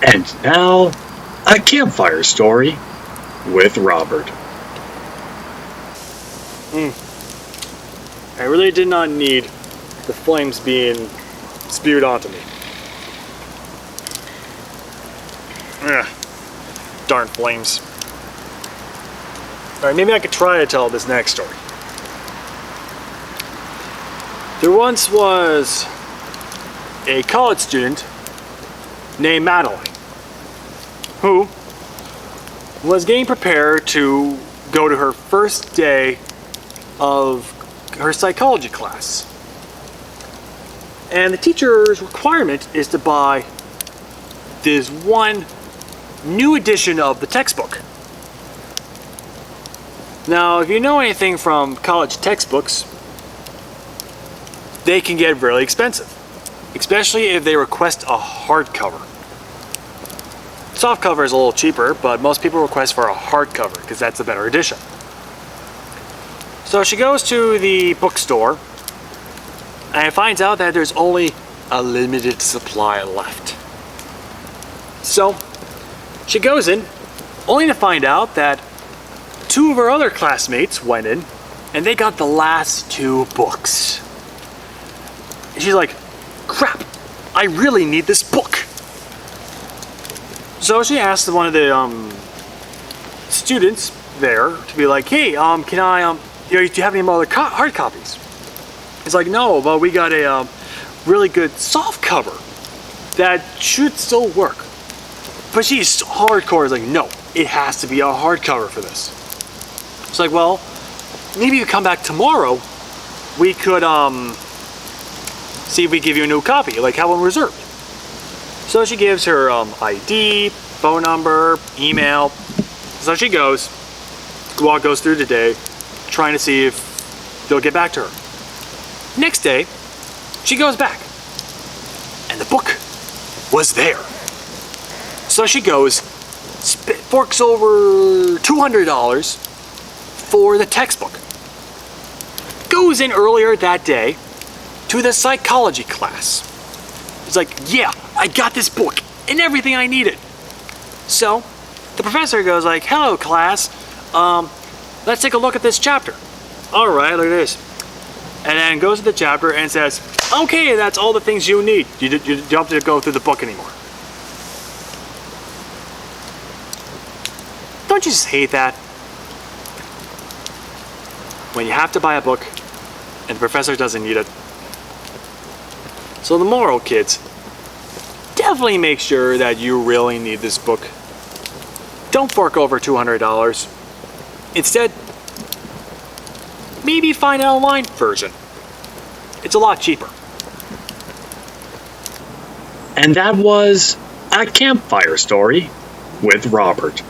And now, a campfire story with Robert. I really did not need the flames being spewed onto me. Ugh, darn flames. Alright, maybe I could try to tell this next story. There once was a college student named Madeline who was getting prepared to go to her first day of her psychology class. And the teacher's requirement is to buy this one new edition of the textbook. Now, if you know anything from college textbooks, they can get really expensive, especially if they request a hardcover. Softcover is a little cheaper, but most people request for a hardcover because that's a better edition. So she goes to the bookstore and finds out that there's only a limited supply left. So she goes in, only to find out that two of her other classmates went in and they got the last two books. And she's like, crap, I really need this book. So she asked one of the students there to be like, hey, can I, do you have any more other hard copies? He's like, no, but we got a really good soft cover that should still work. But she's hardcore, is like, no, it has to be a hardcover for this. It's like, well, maybe you come back tomorrow, we could see if we give you a new copy, like have one reserved. So she gives her ID, phone number, email. So she goes through the day, trying to see if they'll get back to her. Next day, she goes back, and the book was there. So she goes, forks over $200 for the textbook. Goes in earlier that day to the psychology class. He's like, yeah, I got this book and everything I needed. So the professor goes like, hello class, let's take a look at this chapter. All right, look at this. And then goes to the chapter and says, okay, that's all the things you need. You don't have to go through the book anymore. Don't you just hate that? When you have to buy a book and the professor doesn't need it. So the moral, kids, definitely make sure that you really need this book. Don't fork over $200. Instead, maybe find an online version. It's a lot cheaper. And that was a campfire story with Robert.